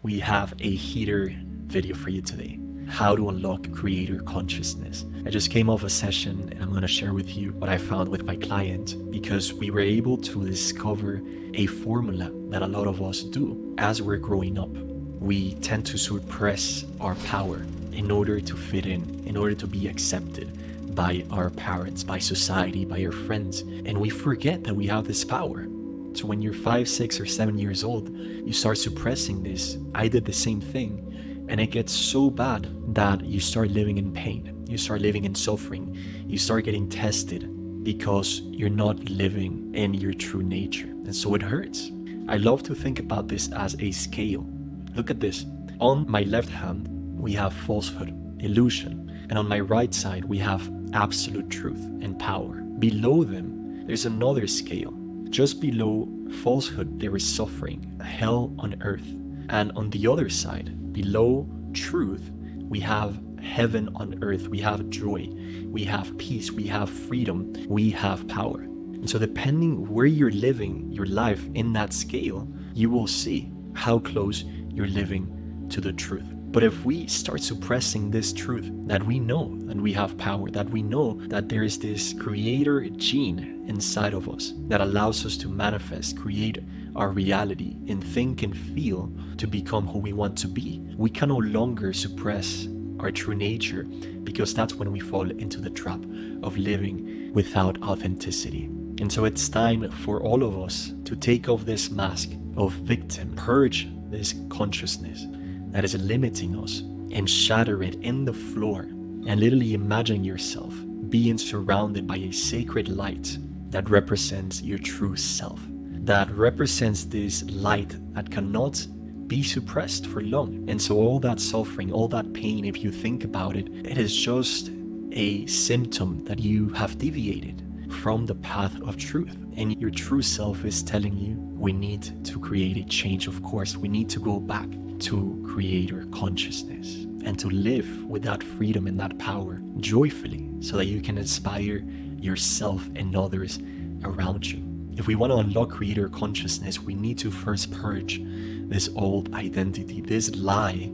we have a heater video for you today. How to unlock creator consciousness. I just came off a session and I'm going to share with you what I found with my client, because we were able to discover a formula that a lot of us do as we're growing up. We tend to suppress our power in order to fit in order to be accepted by our parents, by society, by our friends. And we forget that we have this power. So when you're 5, 6, or 7 years old, you start suppressing this. I did the same thing. And it gets so bad that you start living in pain. You start living in suffering. You start getting tested because you're not living in your true nature. And so it hurts. I love to think about this as a scale. Look at this. On my left hand, we have falsehood, illusion. And on my right side, we have absolute truth and power. Below them, there's another scale. Just below falsehood, there is suffering, hell on earth. And on the other side, below truth, we have heaven on earth. We have joy, we have peace, we have freedom, we have power. And so depending where you're living your life in that scale, you will see how close you're living to the truth. But if we start suppressing this truth that we know and we have power, that we know that there is this creator gene inside of us that allows us to manifest, create our reality, and think and feel to become who we want to be, we can no longer suppress our true nature, because that's when we fall into the trap of living without authenticity. And so it's time for all of us to take off this mask of victim, purge this consciousness that is limiting us, and shatter it in the floor, and literally imagine yourself being surrounded by a sacred light that represents your true self, that represents this light that cannot be suppressed for long. And so all that suffering, all that pain, if you think about it, it is just a symptom that you have deviated from the path of truth. And your true self is telling you, we need to create a change of course. We need to go back to creator consciousness and to live with that freedom and that power joyfully, so that you can inspire yourself and others around you. If we want to unlock creator consciousness, we need to first purge this old identity, this lie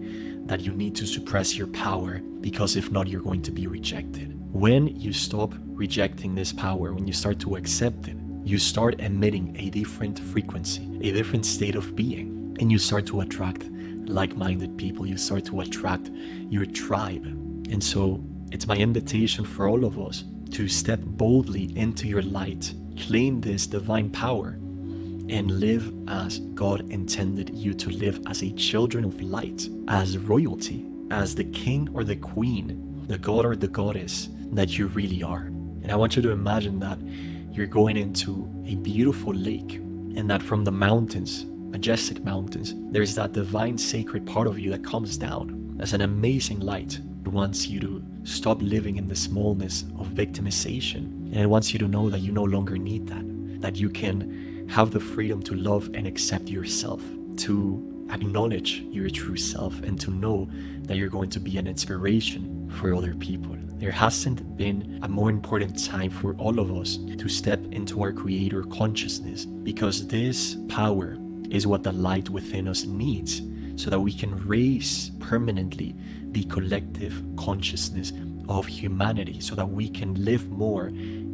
that you need to suppress your power, because if not, you're going to be rejected. When you stop rejecting this power, when you start to accept it, you start emitting a different frequency, a different state of being, and you start to attract like-minded people. You start to attract your tribe. And so it's my invitation for all of us to step boldly into your light, claim this divine power, and live as God intended you to live, as a children of light, as royalty, as the king or the queen, the god or the goddess that you really are. And I want you to imagine that you're going into a beautiful lake, and that from the mountains, majestic mountains, there's that divine sacred part of you that comes down as an amazing light. It wants you to stop living in the smallness of victimization, and it wants you to know that you no longer need that you can have the freedom to love and accept yourself, to acknowledge your true self, and to know that you're going to be an inspiration for other people. There hasn't been a more important time for all of us to step into our creator consciousness, because this power is what the light within us needs, so that we can raise permanently the collective consciousness of humanity, so that we can live more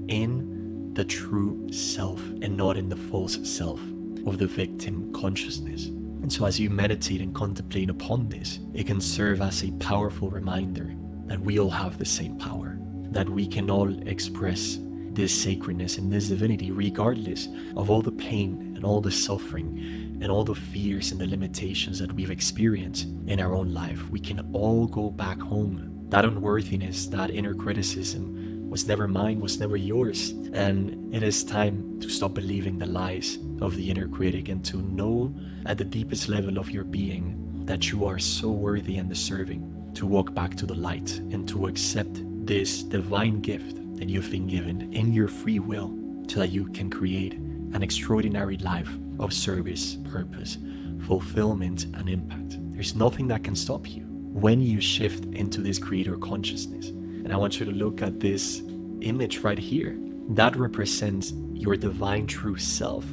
in the true self and not in the false self of the victim consciousness. And so as you meditate and contemplate upon this, it can serve as a powerful reminder that we all have the same power, that we can all express this sacredness and this divinity regardless of all the pain and all the suffering and all the fears and the limitations that we've experienced in our own life. We can all go back home. That unworthiness, that inner criticism was never mine, was never yours. And it is time to stop believing the lies of the inner critic, and to know at the deepest level of your being that you are so worthy and deserving to walk back to the light and to accept this divine gift that you've been given in your free will, so that you can create an extraordinary life of service, purpose, fulfillment, and impact. There's nothing that can stop you when you shift into this creator consciousness. And I want you to look at this image right here. That represents your divine true self,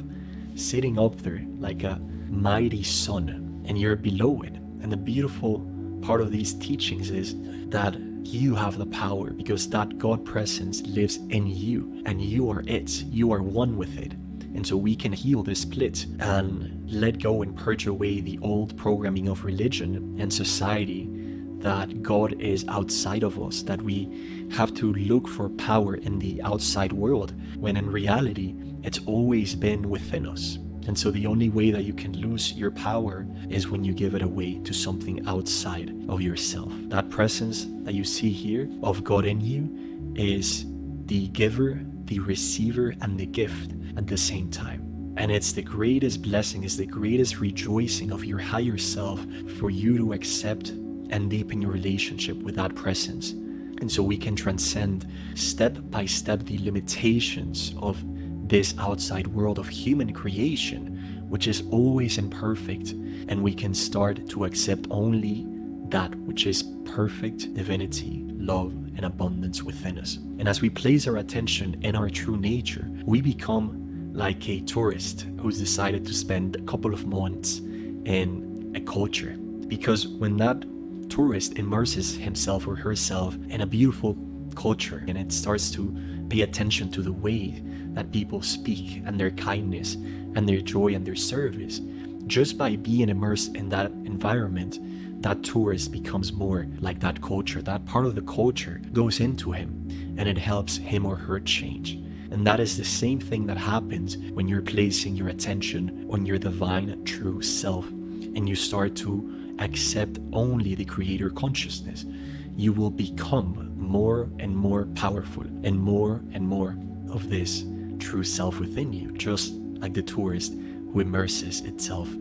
sitting up there like a mighty sun and you're below it. And the beautiful part of these teachings is that you have the power because that God presence lives in you and you are it. You are one with it. And so we can heal the split and let go and purge away the old programming of religion and society that God is outside of us, that we have to look for power in the outside world, when in reality, it's always been within us. And so the only way that you can lose your power is when you give it away to something outside of yourself. That presence that you see here of God in you is the giver, the receiver, and the gift at the same time. And it's the greatest blessing, it's the greatest rejoicing of your higher self for you to accept and deepen your relationship with that presence. And so we can transcend step by step the limitations of this outside world of human creation, which is always imperfect, and we can start to accept only that which is perfect divinity, love, and abundance within us. And as we place our attention in our true nature, we become like a tourist who's decided to spend a couple of months in a culture. Because when that tourist immerses himself or herself in a beautiful culture and it starts to pay attention to the way that people speak and their kindness and their joy and their service, just by being immersed in that environment, that tourist becomes more like that culture. That part of the culture goes into him and it helps him or her change. And that is the same thing that happens when you're placing your attention on your divine true self and you start to accept only the creator consciousness. You will become more and more powerful and more of this true self within you, just like the tourist who immerses itself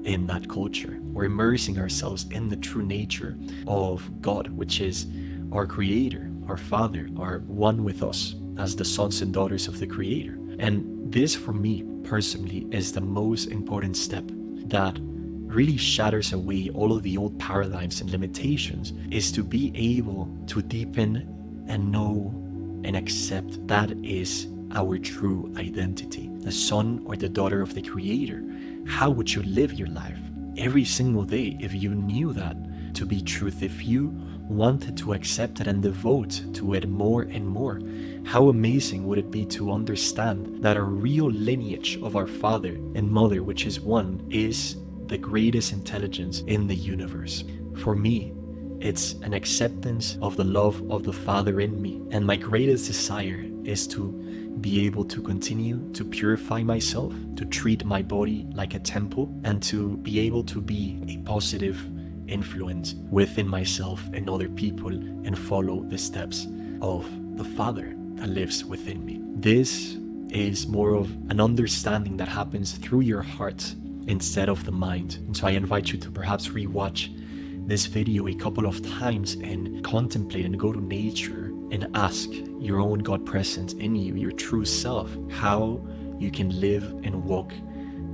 in that culture. We're immersing ourselves in the true nature of God, which is our creator, our father, our one with us as the sons and daughters of the creator. And this, for me personally, is the most important step that really shatters away all of the old paradigms and limitations, is to be able to deepen and know and accept that is our true identity, the son or the daughter of the creator. How would you live your life every single day if you knew that to be truth, if you wanted to accept it and devote to it more and more? How amazing would it be to understand that our real lineage of our father and mother, which is one, is the greatest intelligence in the universe. For me, it's an acceptance of the love of the Father in me. And my greatest desire is to be able to continue to purify myself, to treat my body like a temple, and to be able to be a positive influence within myself and other people and follow the steps of the Father that lives within me. This is more of an understanding that happens through your heart instead of the mind. And so I invite you to perhaps rewatch this video a couple of times and contemplate and go to nature and ask your own God presence in you, your true self, how you can live and walk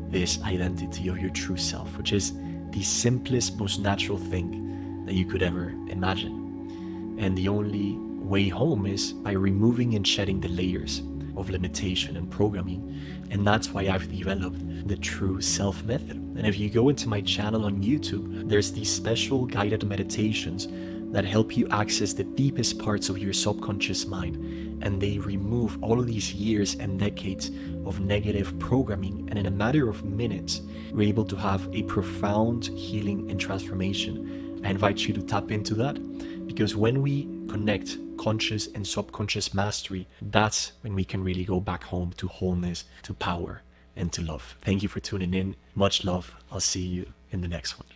this identity of your true self, which is the simplest, most natural thing that you could ever imagine. And the only way home is by removing and shedding the layers of limitation and programming. And that's why I've developed the True Self Method. And if you go into my channel on YouTube, there's these special guided meditations that help you access the deepest parts of your subconscious mind, and they remove all of these years and decades of negative programming, and in a matter of minutes you're able to have a profound healing and transformation. I invite you to tap into that, because when we connect conscious and subconscious mastery, that's when we can really go back home to wholeness, to power, and to love. Thank you for tuning in. Much love. I'll see you in the next one.